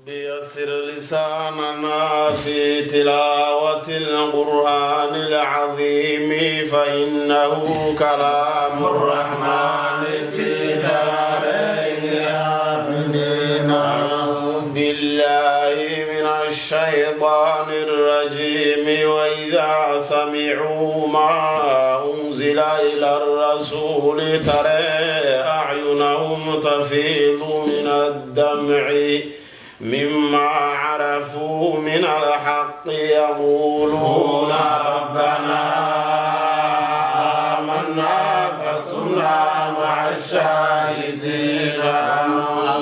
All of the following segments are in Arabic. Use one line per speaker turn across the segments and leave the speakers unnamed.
يسر لساننا في تلاوة القرآن العظيم فإنه كلام الرحمن في دارين آمين. أعوذ بالله من الشيطان الرجيم. وإذا سمعوا ما أنزل إلى الرسول ترى أعينهم تفيض من الدمع مما عرفوا من الحق يقولون ربنا آمنا فاكتبنا مع الشاهدين.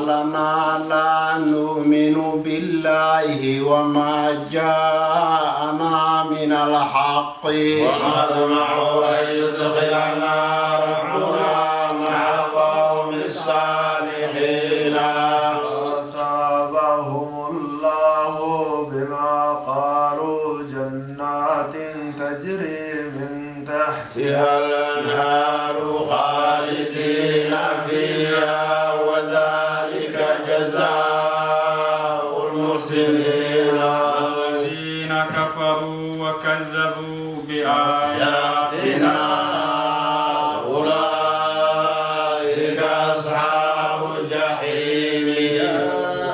لنا لا نؤمن بالله وما جاءنا من الحق
ونطمع أن يدخلنا ربنا مع القوم الصالحين.
تجري من
تحتها الأنهار خالدين فيها وذلك جزاء المحسنين.
الذين كفروا وكذبوا بآياتنا
أولئك أصحاب الجحيم.
يا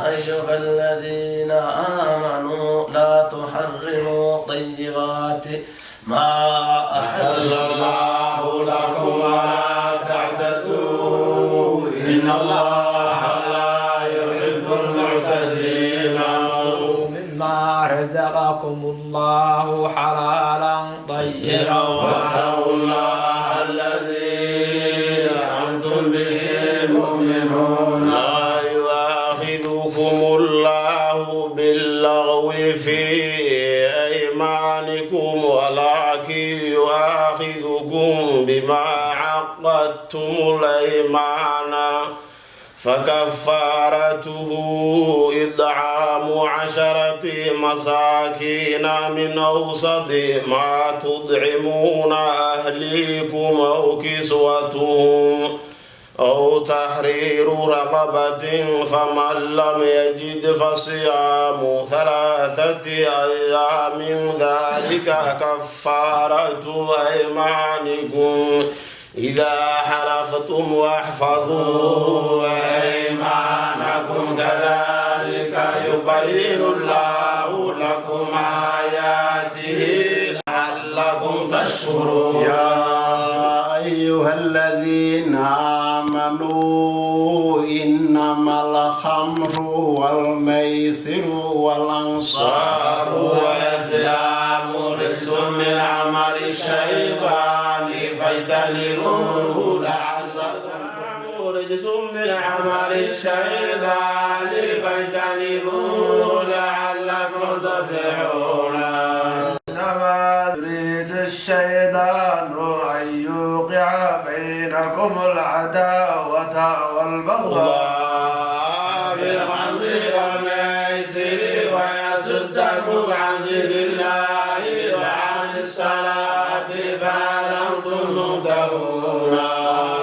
أيها الذين آمنوا لا تحرموا طيبات ما أحل
الله لكم ولا تعتدوا إن الله لا يحب المعتدين.
مما رزقكم الله حلالا طيبا
واتقوا الله الذي أنتم به مؤمنون. لا يؤاخذكم الله باللغو في أيمانكم ولكن يؤاخذكم بما عقدتم الأيمان فكفارته إطعام 10 مساكين من أوسط ما تطعمون أهليكم أو كسوتهم أو تحرير رقبة فمن لم يجد فصيام 3 أيام ذلك كفارة أيمانكم إذا حلفتم واحفظوا أيمانكم كذلك يبين الله لكم آياته لعلكم تشكرون.
يا أيها الذين آمنوا إنما الخمر والميسر والأنصار
والأزلام رجس من عمل الشيطان فاجتنبوه لعلكم رجس من عمل الشيطان فاجتنبوه لعلكم تفلحون.
إنما يريد الشيطان أن يوقع بينكم العداوة والبغضاء
في الخمر والميسر ويصدكم عن ذكر الله وعن الصلاة فهل أنتم منتهون.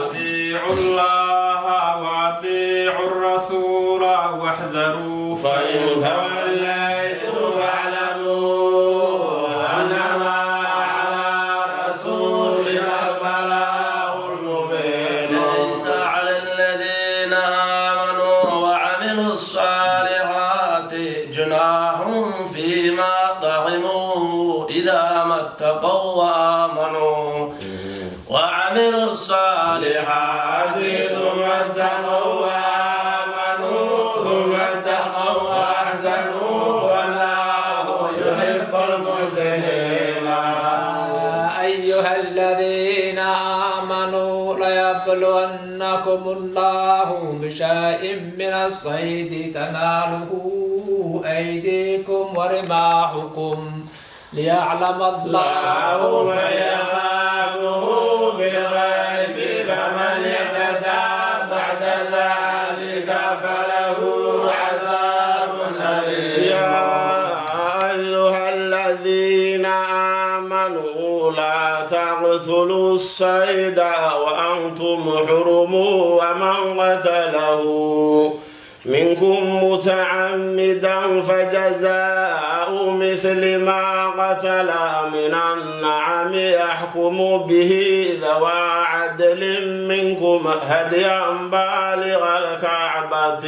أطيعوا الله وأطيعوا الرسول واحذروا
فإن توليتم فاعلموا أنما على رسولنا البلاغ المبين.
ليس على الذين آمنوا وعملوا الصالحات جناح فيما طعموا إذا ما اتقوا وآمنوا وعملوا الصالحات
ثم اتقوا وآمنوا ثم اتقوا وأحسنوا والله يحب المحسنين.
يا أيها الذين آمنوا ليبلونكم الله بشيء من الصيد تناله أيديكم ورماحكم ليعلم الله
من يخافه بالغيب فمن يتدى بعد ذلك فله عذاب أليم. يا أيها الذين آمنوا لا تقتلوا الصيد وأنتم حرم ومن قتله منكم متعمدا فجزاء مثل ما قتل من النعم يحكم به ذوى عدل منكم هديا بالغ الكعبة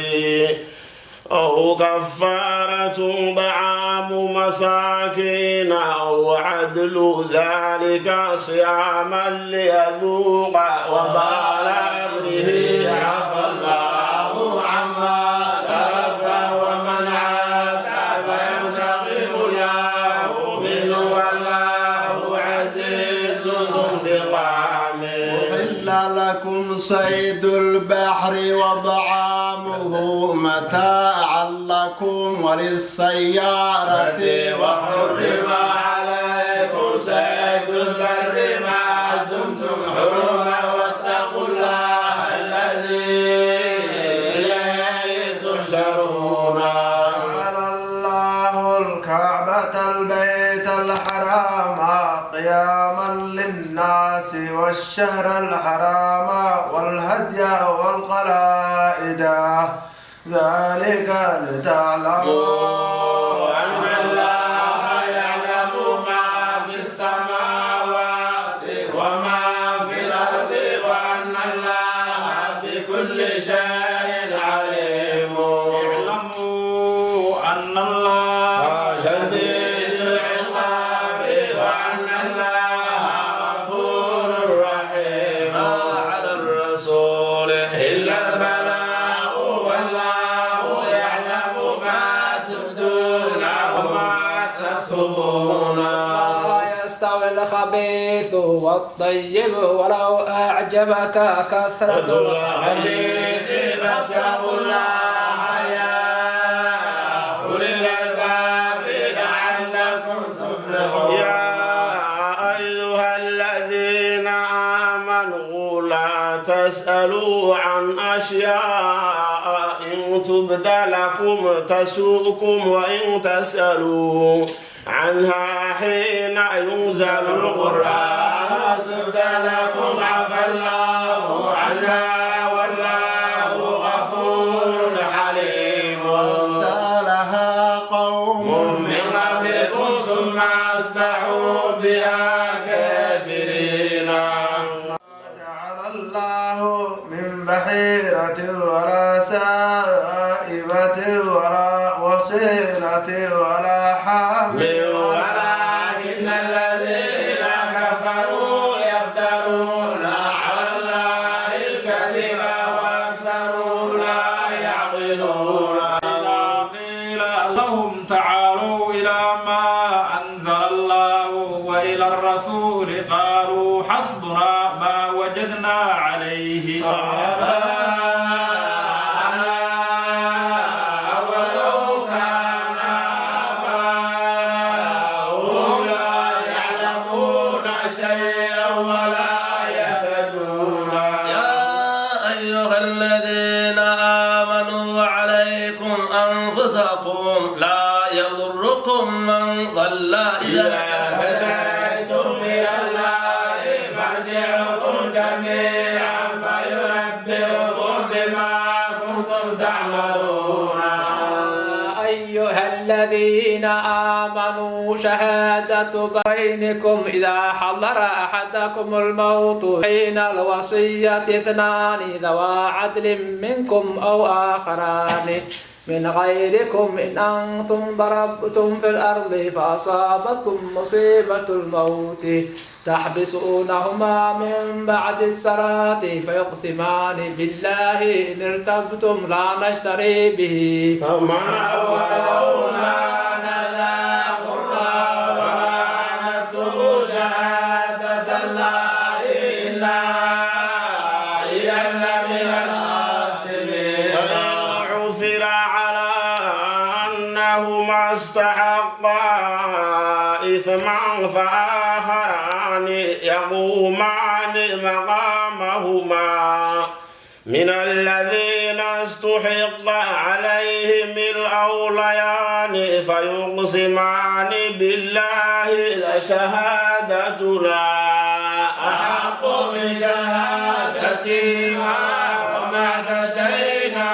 أو كفارة طعام مساكين أو عدل ذلك صياما ليذوق وبال أمره عفى الله عما سلف ومن عاد فينتقم الله منه والله عزيز ذو انتقام.
أحل لكم صيد البحر وطعامه متاعا لكم وللسيارة
وحرم عليكم صيد البر ما دمتم حرما واتقوا الله الذي إليه تحشرون.
جعل الله الكعبة البيت الحرام قياما للناس والشهر الحرام والهدي والقلائد ذلك لتعلموا
أن الله يعلم ما في السماوات وما في الأرض وأن الله بكل شيء عليم.
اعلموا أن الله
شديد العقاب وأن الله غفور رحيم.
ما على الرسول
إلا البلاغ والله يعلم ما تبدون وما تكتمون.
لا يستوي الخبيث والطيب ولو أعجبك كثرة
الحديث فاتقوا الله يا أولي الألباب لعلكم تفلحون. يا أيها الذين آمنوا لا تسألوا عن أشياء إن تبد لكم تسؤكم وإن تسألوا عنها حين ينزل القرآن تبد لكم عفى الله عنها والله غفور حليم.
سألها قوم
من قبلكم ثم أصبحوا بها كافرين.
جعل الله من بحيرة ولا سائبة ولا وصيلة ولا حام
ولكن الذين كفروا يفترون على الله الكذب وأكثرهم لا يعقلون.
إذا قيل لهم تعالوا إلى ما أنزل الله وإلى الرسول قالوا حسبنا ما وجدنا عليه
ولو كان آباؤهم لا يعلمون شيئا ولا يهتدون.
يا أيها الذين آمنوا عليكم أنفسكم لا يضركم من ضل إذا
هديتم إلى الله مرجعكم جميعا فينبئكم بما كنتم تعملون.
أيها الذين آمنوا شهادة بينكم إذا حضر أحدكم الموت حين الوصية اثنان ذوى عدل منكم أو آخران من غيركم إن أنتم ضربتم في الأرض فأصابتكم مصيبة الموت تحبسونهما من بعد الصلاة فيقسمان بالله إن ارتبتم لا نشتري به
فما ولو كان ذا قربى ولا نكتم شهادة الله إلا إذا لمن الآثمين. فإن عثر على أنهما استحقا إثما فآخران يقومان مقامهما من الذين استحق عليهم الأوليان فيقسمان بالله لشهادتنا أحق من شهادتهما وما اعتدينا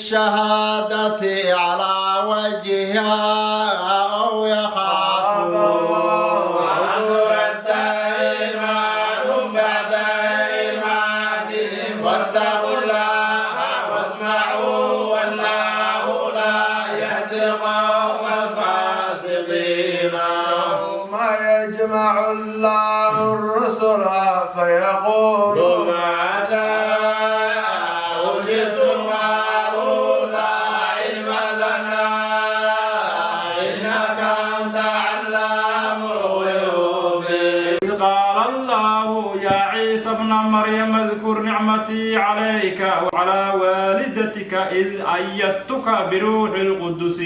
الشهادة على وجهها أو يخافوا
أن ترد إيمان بعد إيمانهم واتقوا الله واسمعوا والله لا يهدي القوم الفاسقين.
يوم يجمع الله الرسل فيقول
ماذا أجبتم قالوا لا علم لنا إنك أنت علام الغيوب.
إذ قال الله يا عيسى ابن مريم اذكر نعمتي عليك وعلى والدتك إذ أيدتك بروح القدس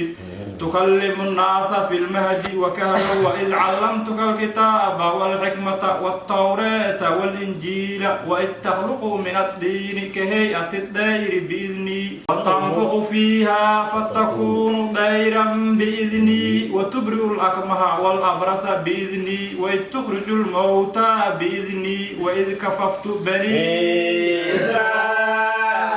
تكلم الناس في المهد وكهلا وإذ علمتك الكتاب والحكمة والتوراة والإنجيل وإذ تخلق من الطين كهيئة الطير بإذني وتنفخ فيها فتكون طيرا بإذني وتبرئ الأكمه والأبرص بإذني وإذ تخرج الموتى بإذني وإذ كففت بني
إسرائيل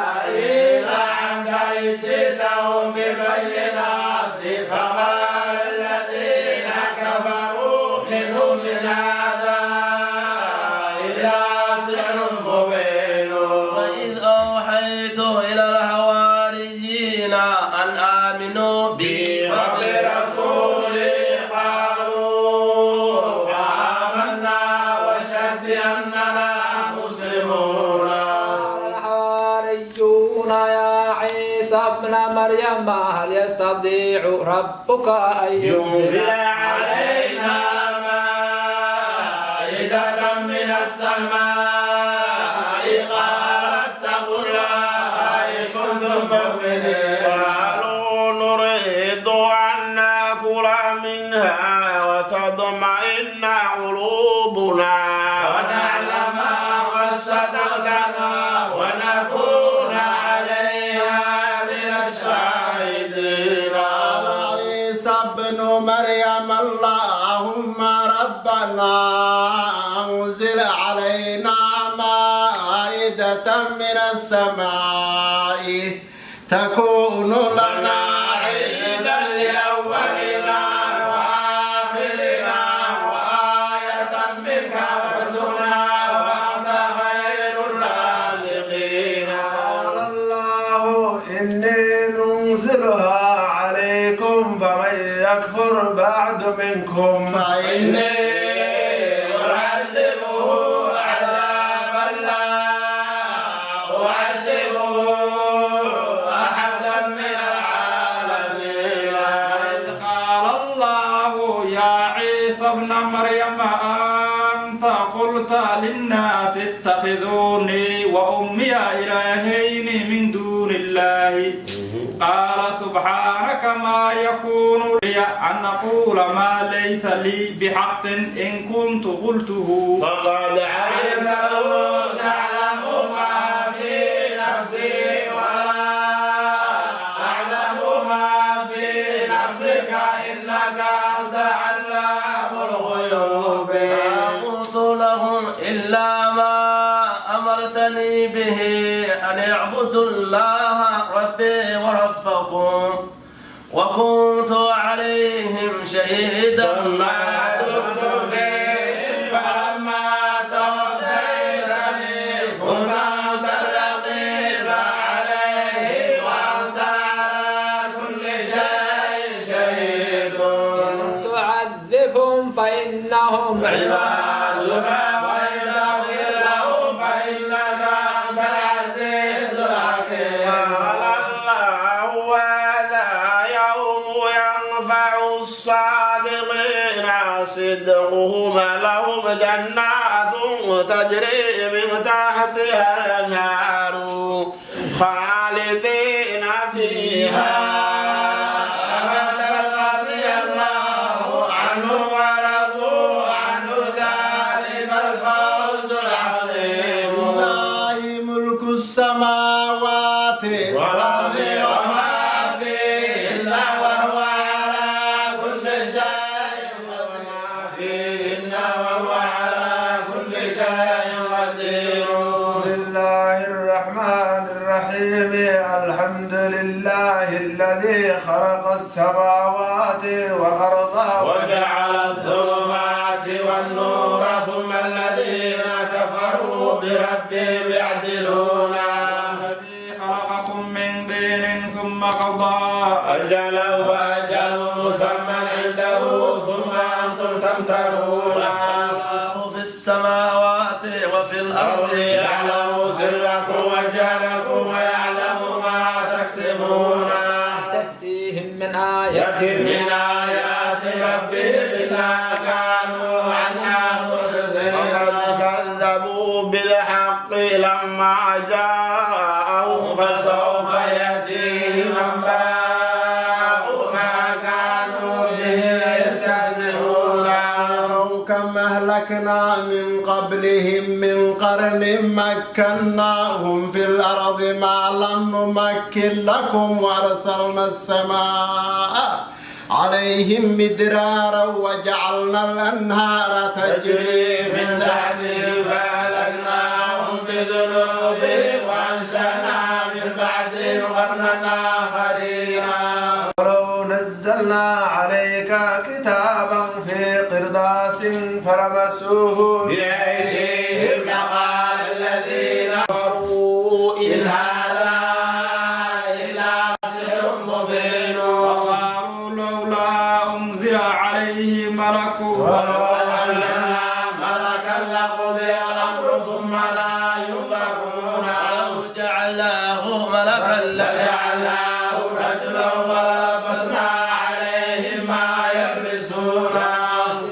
عنك إذ جئتهم بالبينات فقال الذين كفروا منهم من هذا إلا سحر مبين.
وإذ أوحيت إلى الحواريين أن آمنوا بي
وبرسولي قالوا آمنا واشهد أننا مسلمون.
الحواريون يا عيسى ابن مريم هل يستطيع ربك أن
ينزل علينا مائدة من السماء قال اتقوا الله إن كنتم مؤمنين. قالوا نريد أن نأكل منها وتطمئن قلوبنا ونعلم قد صدقتنا ونكون عليها من الشاهدين.
قال عيسى ابن مريم اللهم ربنا أنزل علينا مائدة من السماء تكون لنا
عيدا لأولنا وآخرنا وآية منك وارزقنا وأنت خير الرازقين.
قال الله إني منزلها عليكم فمن يكفر بعد منكم
فإني
أعذبه عذابا لا أعذبه أحدا من العالمين.
قال الله يا عيسى ابن مريم أنت قلت للناس اتخذوني وأمي إلهين من دون الله قال سبحانك ما يكون لي أن أقول ما ليس لي بحق إن كنت قلته
فقد علمته تعلم ما في نفسي ولا أعلم ما في نفسك إنك أنت علام الغيوب.
قلت لهم إلا ما أمرتني به أن اعبدوا الله ربي وربكم وكنت عليهم شهيدا
ما دمت فيهم فلما توفيتني كنت أنت الرقيب عليه وأنت على كل شيء شهيد.
تعذبهم فإنهم
عبادك وإن تغفر لهم فإنك أنت العزيز الحكيم. قال الله هذا يوم ينفع الصادقين صدقهم لهم جنات تجري من تحتها الأنهار خالدين فيها أبدا رضي الله عنهم ورضوا عنه ذلك الفوز العظيم.
لله ملك السماوات
والأرض وما فيهن وهو على كل شيء وما فيهن وهو على كل شيء قدير.
بسم الله الرحمن الرحيم الحمد لله خلق السماوات والأرض
وجعل الظلمات والنور ثم الذين كفروا بربهم يعدلون
الذي خلقكم من طين ثم قضى
أجلا وأجل مسمى عنده ثم أنتم تمترون
الله في السماوات وفي الأرض
يعلم سركم وجهلكم ويعلم ما تكسبون
تأتيهم من آيات
يأتي من آيات ربهم إلا كانوا عنها معرضين كذبوا بالحق لما جاءوا فسوف يأتيهم أنباء ما كانوا به يستهزئون
كم أهلكنا من قبلهم من قرن مكناهم في الأرض ما لم نمكن لكم وأرسلنا السماء عليهم مدرارا وجعلنا الأنهار تجري
من تحتهم فأهلكناهم بذنوبهم وأنشأنا من بعدهم قرنا آخرين
ولو نزلنا عليك كتابا في قرطاس فلمسوه
بأيديهم لقال الذين كفروا إن هذا إلا سحر مبين
وقالوا لولا أنزل عليه ملك
ولو أنزلنا ملكا لقضي الأمر ثم لا ينظرون
لو جعلناه ملكا
لجعلناه رجلا ولبسنا عليهم ما يلبسون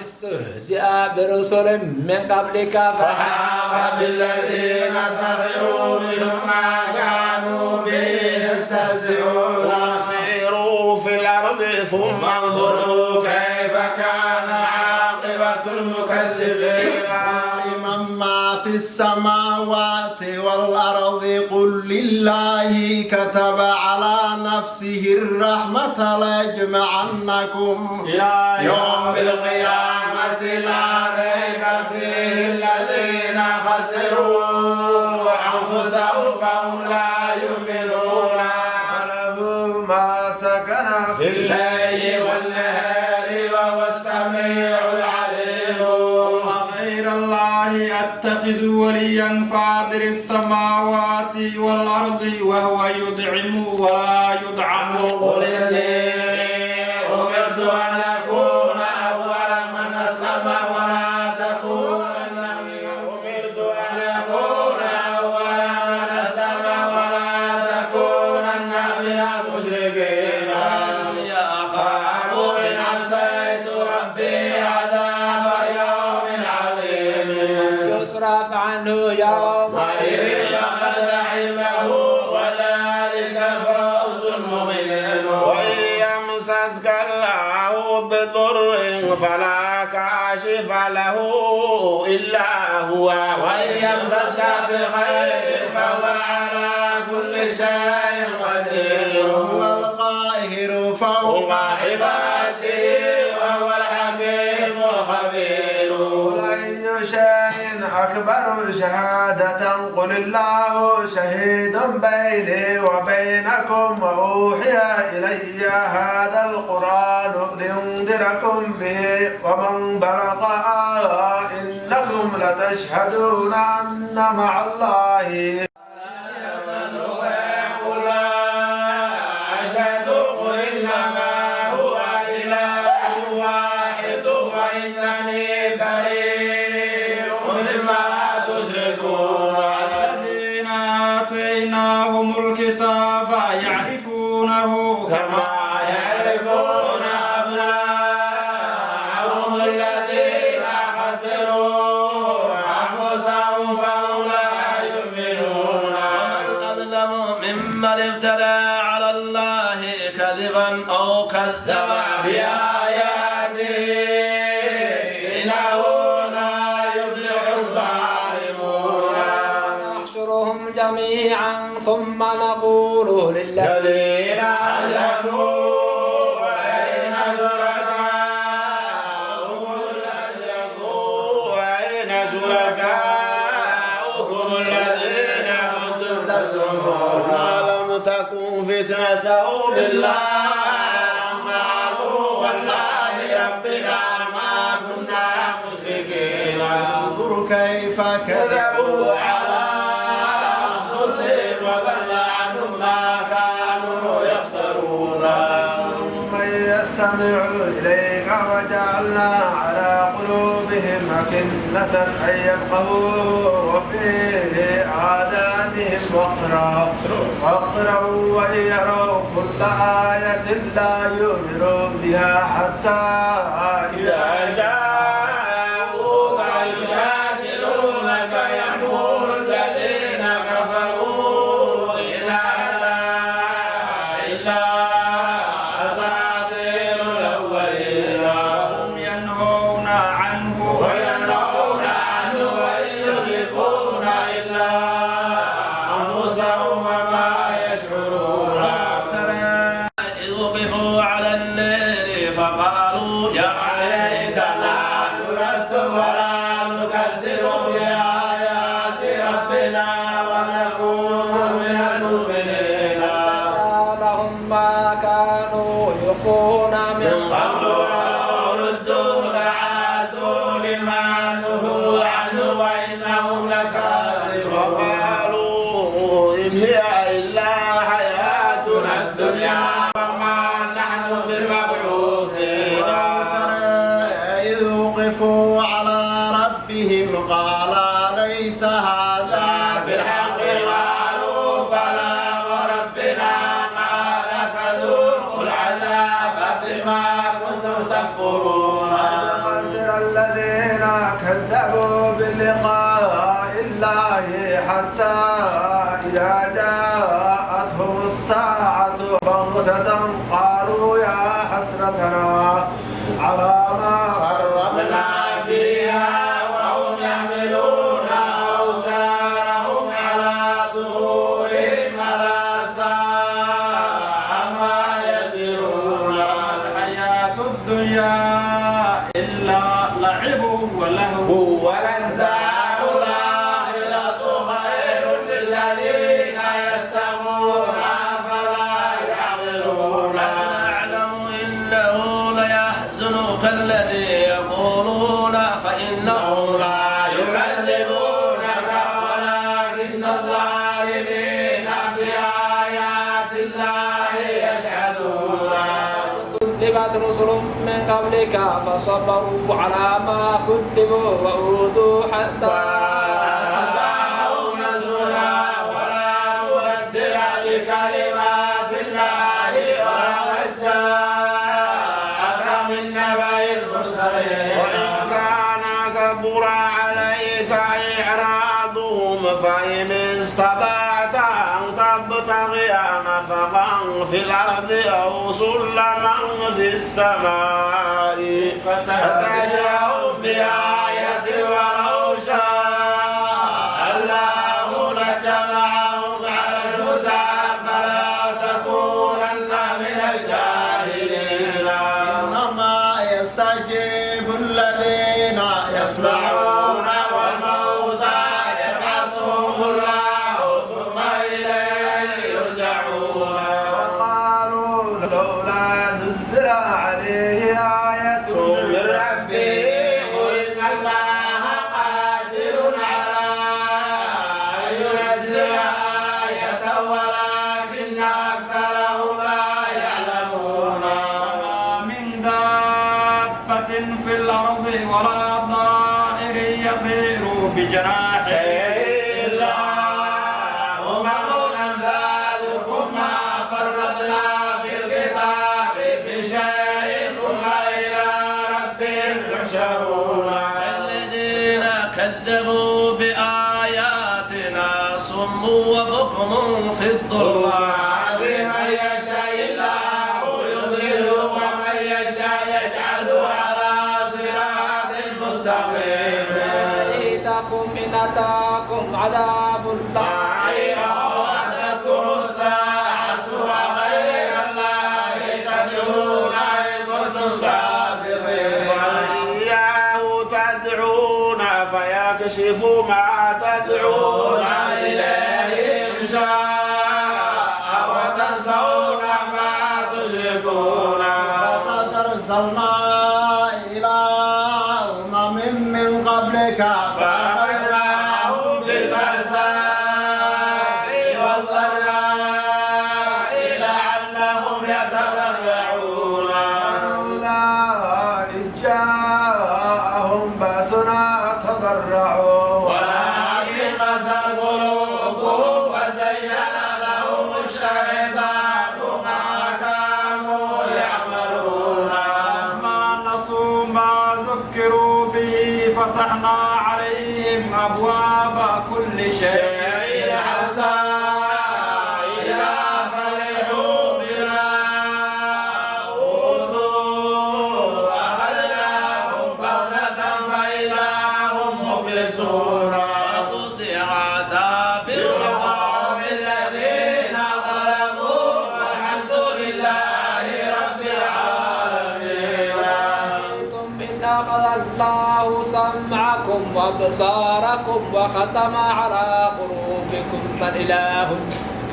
استهزئ برسل من قبلك
فحاق بالذين سخروا منهم ما كانوا به يستهزئون سيروا في الأرض ثم انظروا كيف كان عاقبة المكذبين
لمن ما في السماوات والأرض قل لله كتب على نفسه الرحمة ليجمعنكم
يوم القيامة لا ريب فيه الذين خسروا أنفسهم فهم لا يؤمنون
له ما سكن
في الليل والنهار وهو السميع العليم
وغير الله أتخذ وليا فاطر السماوات والأرض وهو يدعم ولا يدعم
قل إني أمرت أن أكون أول من أسلم ولا تكونن أمرت أن أكون أول من أسلم ولا تكونن من المشركين
إني أخاف
إن عصيت ربي عذاب يوم عظيم
يصرف عنه يوم
وإذ فقد رحمه وذلك الفوز المبين وإن يمسسك الله بضر فلا كاشف له إلا هو وإن يمسسك بخير فهو على كل شيء قدير
هو القاهر فوق
فوق عباده وهو الحكيم الخبير
أي شيء أكبر شهادة قل الله شهيد بيني وبينكم وأوحي إلي هذا القرآن لينذركم به ومن بلغ إنكم لتشهدون أن مع الله
قل لا أشهد إنما هو إله واحد وإنني بريء مما تشركون
الذين آتيناهم الكتاب يعرفونه
كما يعرفون أبناءهم الذين خسروا أنفسهم فهم لا يؤمنون
أظلم ممن افترى على الله كذبا أو كذب
بآياته إنه لا يفلح الظالمون
نحشرهم جميعا ثم نقول لله
الذين أشركوا وأين شركاؤهم وأين شركاؤهم الذين كنتم تزعمون لم تكن فتنتهم إلا ربنا ما كنا مشركين
انظر كيف كذبوا
كذبوا على أنفسهم وضل عنهم ما كانوا يفترون
من يستمع إليك وجعلنا على قلوبهم أكنة أن يفقهوا وفي آذانهم وقرا وإن يروا كل آية لا يؤمنوا بها حتى إذا
جاءوك يجادلونك يقول الذين كفروا إن هذا إلا أساطير الأولين
هم ينهون عنه
وينهون عنه وإن يهلكون إلا أنفسهم وما يشعرون
إذ وقفوا على النار فقالوا يا
ليتنا نرد ولا نكذب بآيات ربنا ونكون من المؤمنين
لهم ما كانوا يخفون من
قبل ولو ردوا لعادوا لما نهوا عنه وإنهم لكاذبون وقالوا إن هي إلا حياتنا الدنيا وما نحن بمبعوثين
إذ وقفوا على ربهم قال ليس هذا
بالحق قالوا بلى وربنا قال فذوقوا العذاب بما كنتم تكفرون
خسر الذين كذبوا بلقاء الله حتى إذا جاءتهم الساعة بغتة قالوا يا حسرتنا على ما
فرطنا فيها وهم يحملون أوزارهم على ظهورهم ألا ساء ما يزرون
الحياة الدنيا إلا لعب ولهو
وللدار الآخرة خير للذين يتقون أفلا يعقلون
نعلم إنه ليحزنك الذي يقولون فإنهم
لا يكذبونك ولكن الظالمين بآيات الله يجحدون
كذبت رسل من قبلك فصبروا على ما كذبوا وأوذوا حتى
أتاهم نصرنا ولا مبدل لكلمات الله ولقد جاءك من نبأ المرسلين وإن كان كبر عليك إعراضهم فإن استطعت أن تبتغي نفقا في الأرض أو سلما في السماء فتجعوا بآية ولو شاء الله لجمعهم على الهدى فلا تكونن من الجاهلين
إنما يستجيب الذين
يسمعون والموتى يبعثهم الله ثم إليه يرجعون
وقالوا لولا نزل عليه آية
من ربه قل إن الله قادر على أن ينزل آية ولكن أكثرهم لا يعلمون
وما من دابة في الأرض ولا طائر يطير بجناحيه
إلا أمم أمثالكم ما فرطنا في الكتاب بشيء ثم إلى ربهم يحشرون
الذين كذبوا بآياتنا صم وبكم في الظلمات
من يشاء الله يضلل ومن يشاء يجعله على صراط مستقيم
يأتيكم إن أتاكم عذاب الله
وأتتكم الساعة وغير الله تدعون إن كنتم صادقين وإياه تدعون فيكشف ما تدعون إليه إن شاء وتنسون ما تشركون
وقد أرسلنا ربك فأخذناهم بالبأساء والضراء لعلهم يتضرعون
لولا إذ جاءهم بأسنا تضرعوا
ولكن قسى قلوبهم وزين لهم الشيطان ما كانوا يعملون
ما نسوا ما ذكروا به فتحنا عليهم أبواب كل شيء
حتى إذا فرحوا بما أوتوا أخذناهم بغتة فإذا هم مبلسون
فقطع دابر
القوم الذين ظلموا والحمد لله رب العالمين
أنتم إن أخذ الله سمعكم وأبصاركم وختم على قلوبكم من إله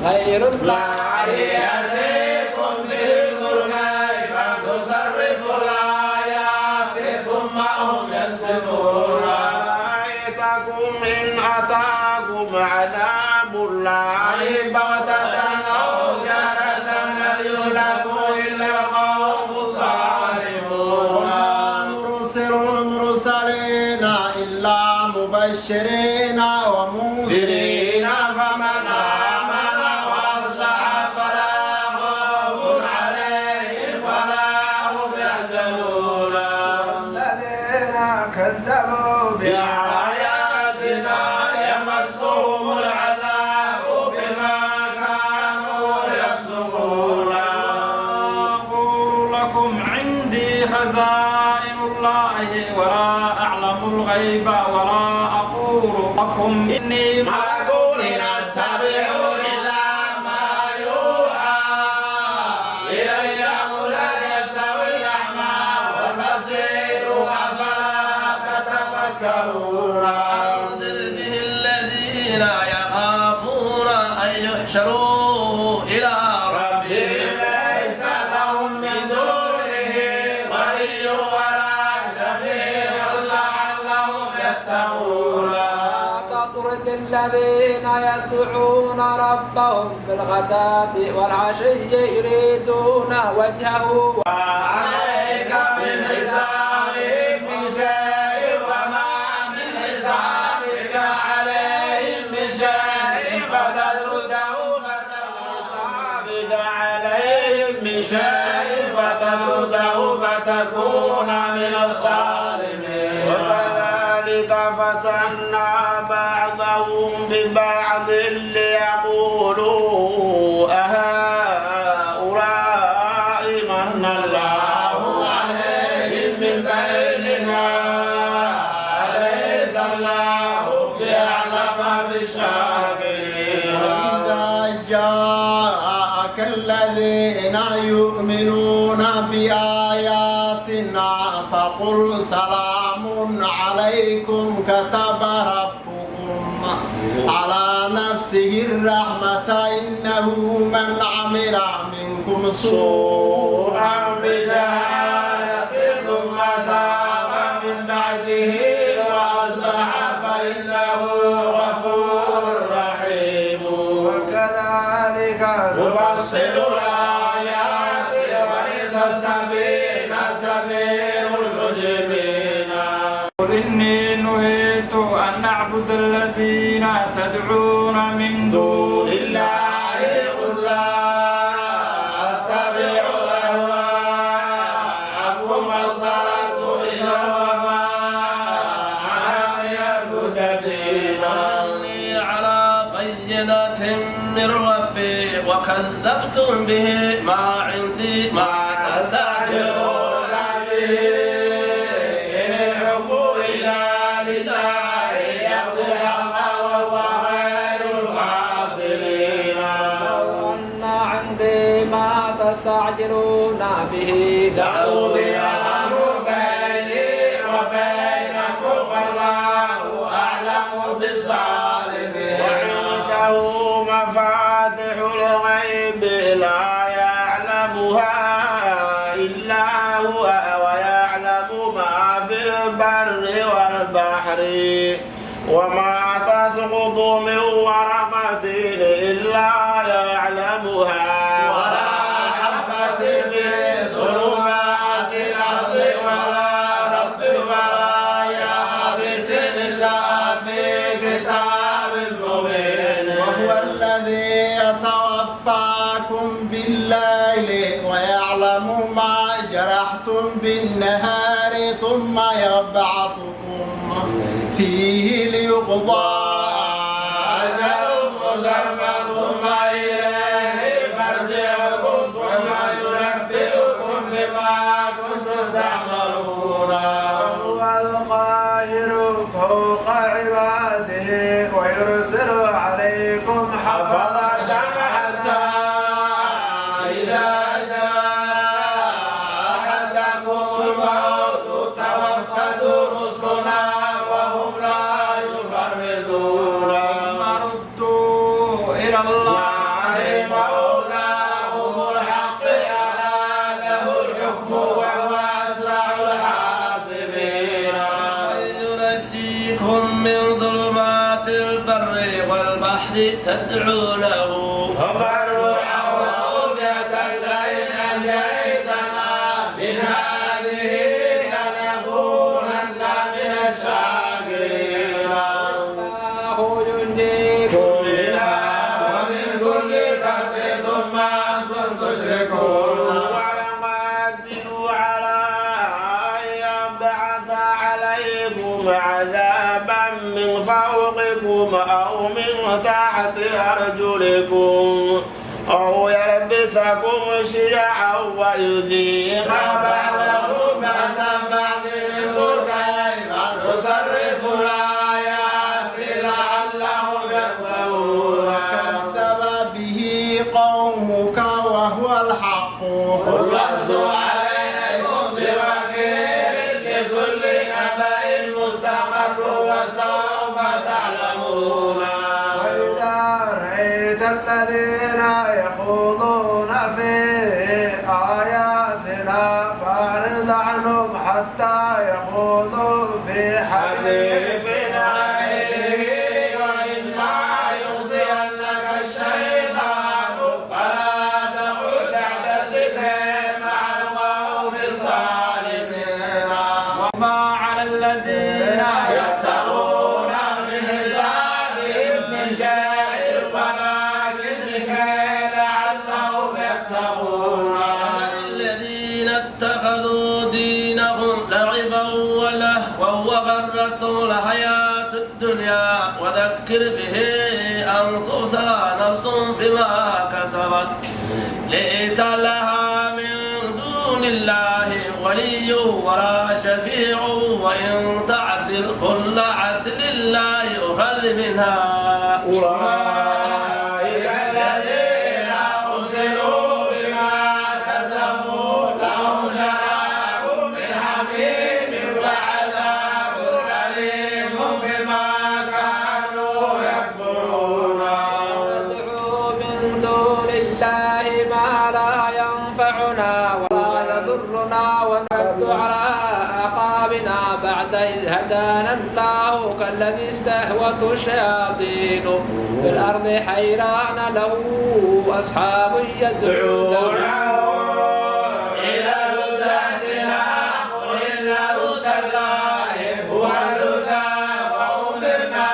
غير الله
يأتيكم بذكر كيف نصرف الآيات ثم هم يصدفون رأيتكم إن أتاكم عذاب الله بغتة أو جارة هل يهلك إلا القوم الظالمون نرسل المرسلين إلا مبشرين ومنذرين فمن آمن وأصلح فلا خوف عليهم ولا هم يحزنون
الذين كذبوا
بآياتنا يمسهم العذاب بما كانوا يفسقون
أقول لكم عندي خزائن الله ولا أعلم الغيب ولا أقول لكم إني
معقول نتبع إلا ما يوحى إلي قل هل يستوي الأعمى والبصير أفلا تتفكرون
أنذر به الذين يخافون أن يحشروا إلى ربهم
ليس لهم من دونه ولي ولا شفيع لعلهم يتقون
تطرد الذين يدعون ربهم بالغداة والعشي يريدون وجهه
عليك من حسابهم من شيء وما من حسابك عليهم من شيء فتطرده فتحسابك عليهم من شيء فتطرده فتكون من الظالمين وكذلك فتنا بعضهم ببعض ليقولوا أهؤلاء من الله عليهم من بيننا أليس الله بأعلم بالشاكرين وإذا جاءك الذين يؤمنون بآياتنا فقل سلام عليكم كتب ربكم على نفسه الرحمة إنه من عمل منكم سوءا بجهالة ثم تاب من بعده وأصلح فإنه غفور رحيم
وكذلك
نفصل الآيات ولتستبين سبيل المجرمين
قل إني نهيت أن أعبد الذين تدعون من دون
لله قل لا أتبع أهواءكم أضللت إذا وما أنا من المهتدين
إني على بينة من ربي وكذبتم به ما عندي ما تستعجلون
به إن الحكم إلا لله يقضي الحق وهو خير الفاصلين
أن عندي ما تستعجلون به
لقضي الأمر بيني وبينكم والله أعلم بالظالمين وعنده مفاتح الغيب لا يعلمها إلا هو ويعلم ما في البر والبحر
البحر وما تسقط من ورقة إلا يعلمها
ولا حبة في ظلمات الأرض ولا رطب ولا يابس إلا في كتاب مبين.
وهو الذي يتوفاكم بالليل ويعلم ما جرحتم بالنهار ثم يبعثكم فيه ليقضى
أجل مسمى ثم إليه مرجعكم ثم ينبئكم بما كنتم تعملون.
وهو القاهر فوق عباده ويرسل عليكم حفظة
حتى إذا جاء أحدكم الموت توفته رسلنا وهم لا يفرطون.
ردوا إلى الله
مولاهم الحق ألا له الحكم وهو أسرع الحاسبين.
ينجيكم من ظلمات البر والبحر تدعونه
فضلوا عوفية لئن أنجيتنا من هذه لنكونن من الشاكرين.
الله ينجيكم
منها ومن كل كرب ثم أنتم تشركون.
ويقدروا على أن يبعث عليكم عذابا من فوقكم أو من تحت أرجلكم أو يلبسكم شيعا ويذيق
بعضهم بأس بعض انظر كيف نصرف الآيات لعلهم يفقهون.
كذب به قومك وهو الحق
قل لست عليكم بوكيل لكل نبأ مستقر وسوف تعلمون.
وإذا رأيت الذين يخوضون في آياتنا فأعرض عنهم حتى يخوضوا في حديث
غيره وإما ينسينك الشيطان فلا تقل بعد الذكر مع القوم الظالمين.
وما على الذين
يبتغون من حسابهم من شيء ولكن لكي لعلهم يتقون.
الذين اتخذوا دينهم لعبا ولهوا وغرتهم الحياة الدنيا وذكر به أن تبصر نفس بما كسبت ليس لها من دون الله ولي ولا شفيع وإن تعدل كل عدل لا يؤخذ منها.
أولئك الذين أرسلوا بما كسبوا لهم شراب من حميم وعذاب أليم بما كانوا يكفرون.
ندعو من دون الله ما لا ينفعنا ولا يضرنا ونرد على أعقابنا بعد إذ هدانا الله كالذي استهوته الشياطين في الأرض حيران له أصحاب يدعونه
إلى هداتنا قل إن هدى الله هو الهدى وأمرنا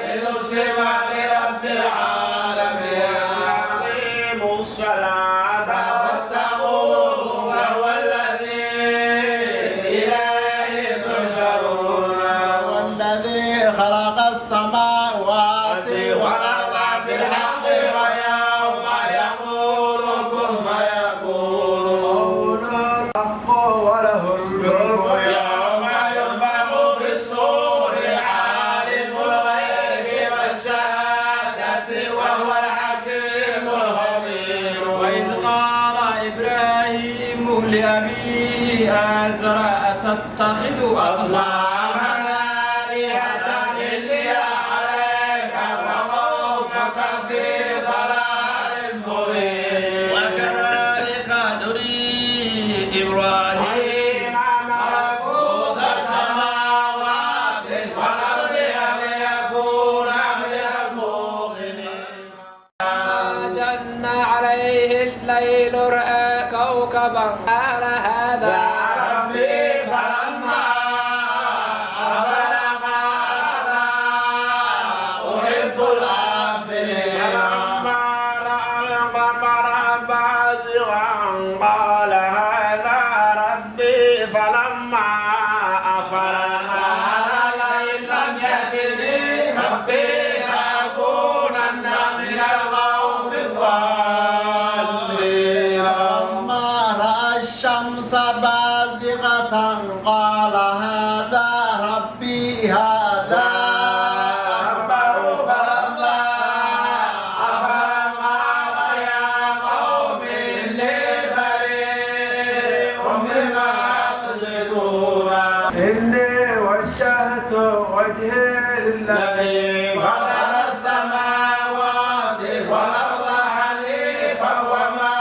لنسلم لرب العالمين. أقيموا الصلاة واتقوه وهو الذي إليه تحشرون.
والذي خلق السماوات
والأرض بالحق ويوم يقول كن فيكون.
الحق وله الملك
يوم ينفخ في الصور عالم الغيب والشهادة وهو الحكيم الخبير.
وإذ قال إبراهيم لأبيه آزر أتتخذ
أصناما آلهة إني عليك وقومك في ضلال مبين.
وكذلك نري إبراهيم
ملكوت السماوات والأرض
فلما أفلنا لئن لم يهدني ربي لأكونن من القوم الضالين.
لما رأى الشمس بازغة قال هذا ربي هذا
أكبر فلما أفل قال يا قوم إني بريء مما تشركون
إني وجهت وجهي للذي
الذي فطر السماوات والأرض حنيفا وما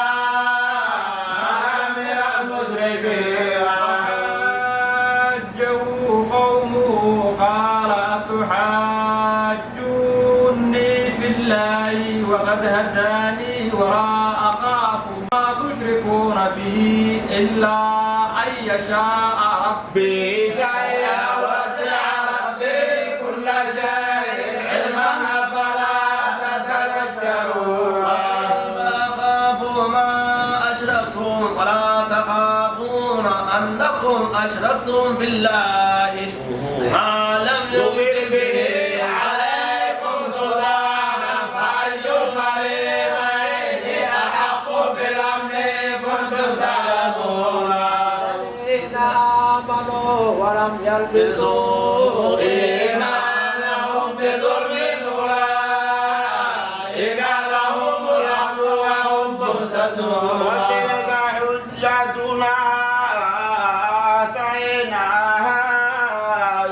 أنا من المشركين.
حاجه قومه قال أتحاجوني في الله وقد هداني ولا أخاف ما تشركون به إلا أن يشاء ربي
بشيء وسع ربي كل شيء علما فلا تتذكرون.
فخافوا ما أشركتم ولا تخافون أنكم أشركتم بالله ما لم ينزل به
عليكم سلطانا فأي الفريقين أحق بالأمن كنتم تعلمون.
الذين آمنوا ولم يلبسوا
إيمانهم بظلم أولئك لهم الأمن وهم مهتدون. وتلك حجتنا آتيناها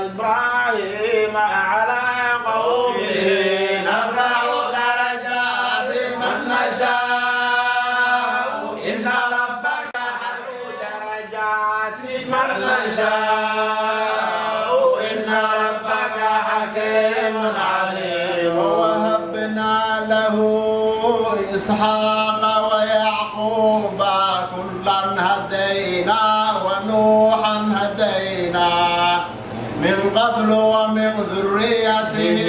إبراهيم على قومه نرفع درجات من نشاء إن ربك حلو درجات من نشاء إن ربك حكيم عليم.
ووهبنا له إسحاق ويعقوب كلا هدينا ونوحا هدينا من قبل ومن ذريته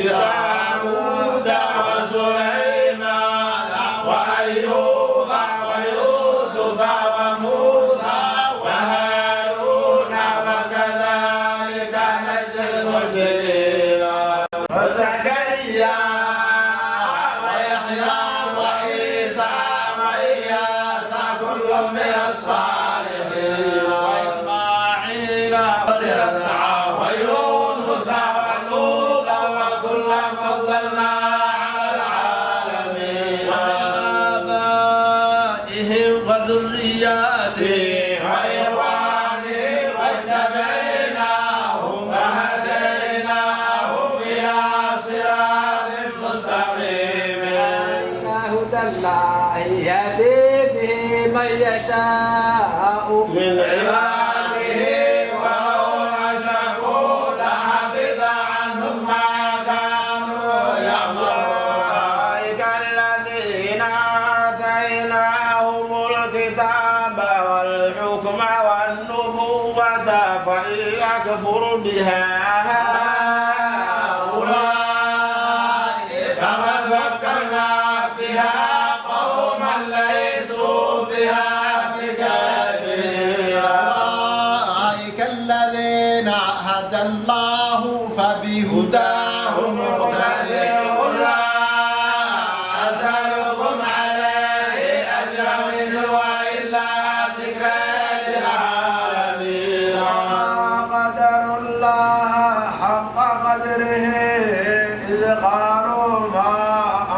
داود وسليمان وأيوب ويوسف وموسى وهارون وكذلك نجزي المحسنين. وزكريا ويحيى وعيسى وإياس كل من الصالحين.
وإسماعيل
واليسع ويونس ولوطا وكلا فضلنا على العالمين.
آبائهم وذرياتهم
وإخوانهم واجتبيناهم وهديناهم إلى صراط مستقيم.
هدى الله يهدي به من يشاء
من عباده ولو أشركوا لحبط عنهم ما كانوا يعملون. أولئك الذين آتيناهم الكتاب والحكم والنبوة فإن يكفر بها هؤلاء فقد وكلنا بها قوما ليسوا بها بكافرين.
أولئك الذين هدى الله فبهداه
مقتدي قل لا أسألكم عليه أجرا إن هو إلا ذكرى للعالمين.
قدر الله حق قدره إذ قالوا ما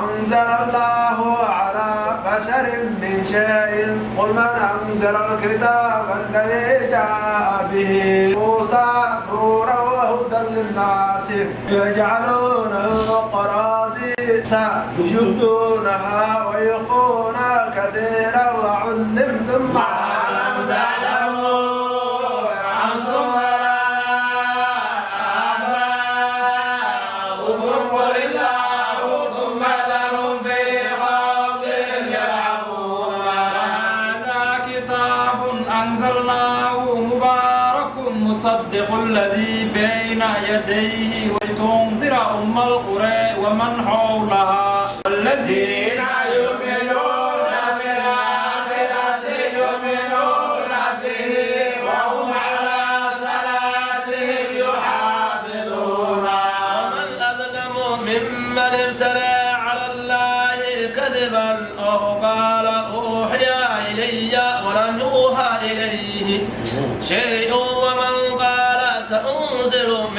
أنزل الله على بشر من شيء قل من أنزل الكتاب الذي جاء به موسى نورا وهدى للناس يجعلونه قراطيس يبدونها ويخفون كثيرا وعلمتم ما لم
تعلموا أنتم ولا آباؤكم قل الله ثم ذرهم في خوضهم يلعبون.
هذا كتاب أنزلناه مبارك مصدق الذي بين يديه ولتنذر أم القرى ومن حولها والذين
يؤمنون بالآخرة يؤمنون به وهم على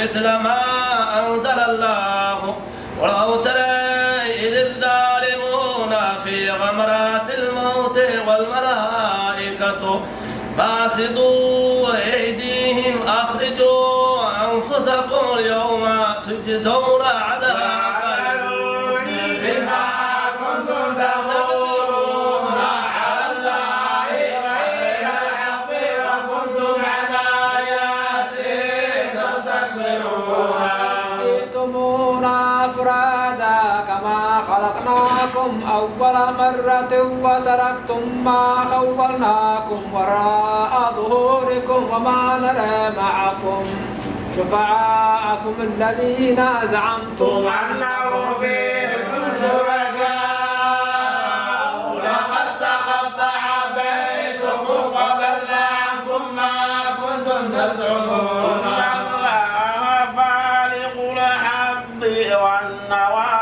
مثل ما أنزل الله ولو ترى إذ الظالمون في غمرات الموت والملائكة باسطوا أيديهم أخرجوا أنفسكم اليوم تجزون عذاب
بما كنتم تقولون على الله غير الحق وكنتم عن آياته تستكبرون
جئتمونا أفرادا كما خلقناكم أول مرة وتركتم ما خولناكم وراء ظهوركم وما نرى معكم شفعاءكم الذين زعمتم
أنه فيكم شركاء لقد تقطع بينكم وضل عنكم ما كنتم تزعمون الله فالق الحب والنوى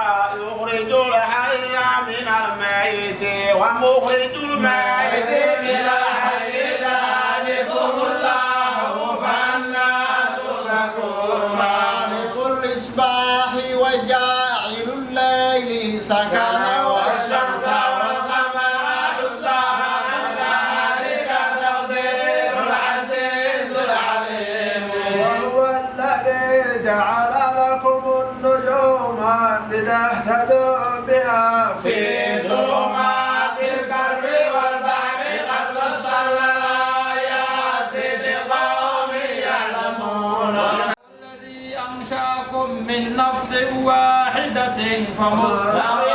يخرج الحي من الميت ومخرج الميت من الحي ذلكم الله فأنى تؤفكون
خالق الإصباح وجاعل الليل سكنا
والشمس والقمر حسبانا ذلك تقدير العزيز العليم
وهو الذي جعل لكم النجوم لتهتدوا بها
في ظلمات البر والبحر قد فصلنا الآيات لقوم يعلمون
الذي أنشأكم من نفس واحدة فمستقر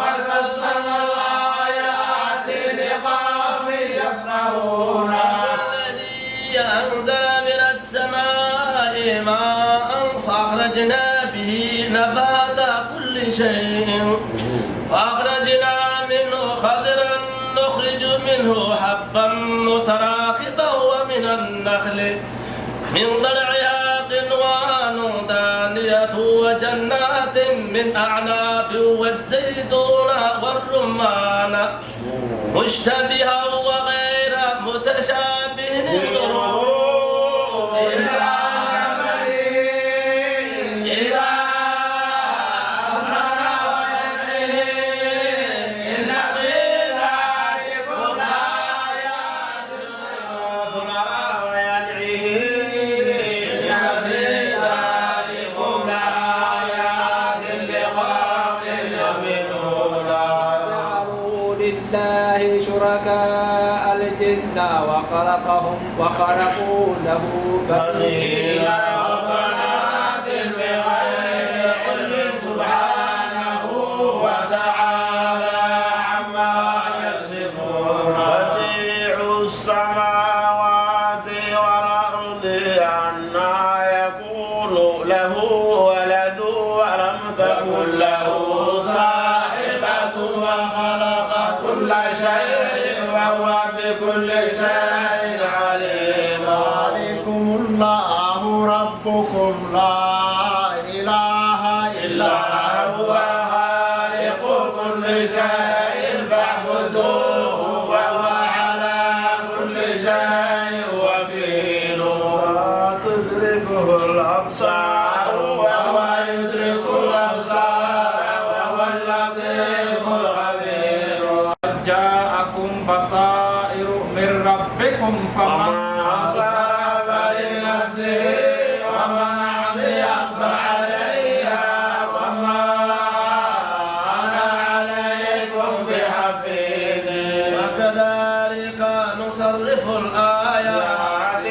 قد فصلنا الآيات لقوم يفقهون
الذي أنزل من السماء ماء فأخرجنا به نبات كل شيء فأخرجنا منه خضرا نخرج منه حبا متراكبا ومن النخل من ضلعها قنوان دانية وجنات من أعناب والزيتون والرمان مشتبها وغير متشابه انظروا إلى
جعلوا لله شركاء الجن وخلقوا له بنين
وبنات بغير علم سبحانه وتعالى عما يصفون بديع السماوات والأرض أنى يكون له ولد ولم تكن له صاحبة وخلق كل شيء وهو بكل شيء عليم
ذلكم الله ربكم لا إله إلا
هو خالق كل شيء فاعبدوه وهو على كل شيء وكيل
لا تدركه الأبصار
وهو يدرك الأبصار وهو اللطيف الخبير
جاءكم بصائر من ربكم فمن
أبصر فلنفسه ومن عمي فعليها وما أنا عليكم بحفيظ
وكذلك نصرف الآيات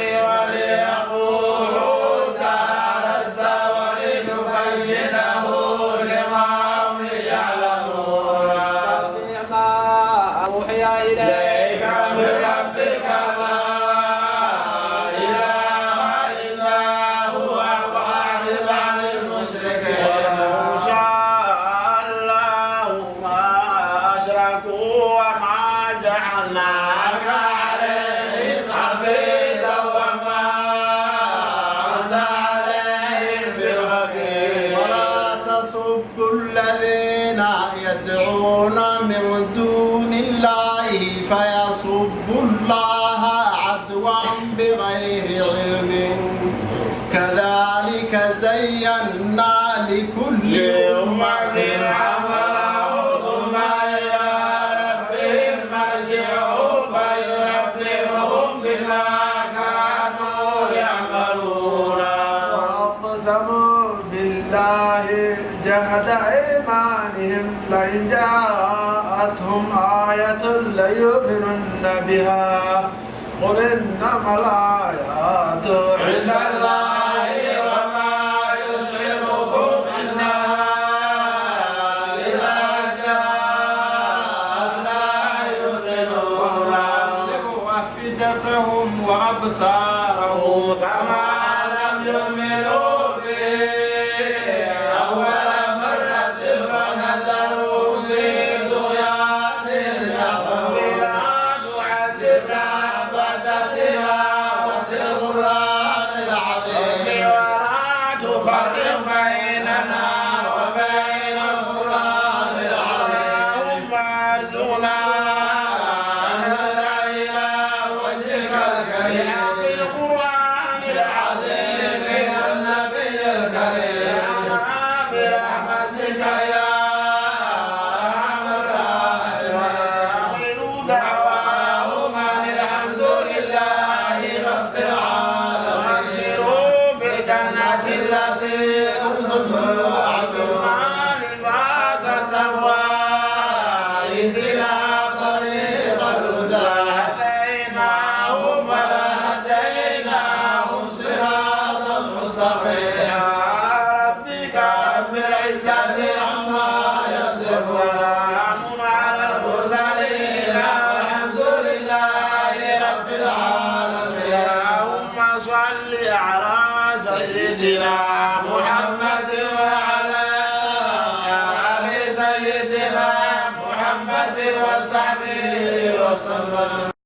وليقولوا درست ولنبينه لقوم يعلمون
ما أوحي إليك
إليك من ربك لا إله إلا هو واعرض عن المشركين لو شاء الله ما أشركوا وما جعلناك عليهم حفيظا
بغير علم كذلك زينا لكل أمة
عملهم ثم إلى ربهم مرجعهم فينبئهم بما كانوا يعملون
وأقسموا بالله جهد أيمانهم لئن جاءتهم آية ليؤمنن بها قل إنما الآيات
عند الله وما يشعركم إنها إذا جاءت لا يؤمنون
أفئدتهم وأبصارهم
كما لم يؤمنوا به أول مرة ونذروا في طغيانهم يعمهون تعذبنا بتلاوة القرآن العظيم ولا تفرق بيننا وبين القرآن العظيم ارزقنا نظر إلى وجهك الكريم بالقرآن العظيم يا النبي الكريم برحمتك يا أرحم الراحمين دعواهم الحمد لله رب العالمين وابشروا بالجنة التي كنتم توعدون لباس التقوى اهدنا طريق الهدى هديناهم ولهديناهم صراطا مستقيما ربك رب العزة عما يصفون سلام على المرسلين والحمد لله رب العالمين اللهم صل على سيدنا محمد وعلى آل سيدنا محمد وصحبه وسلم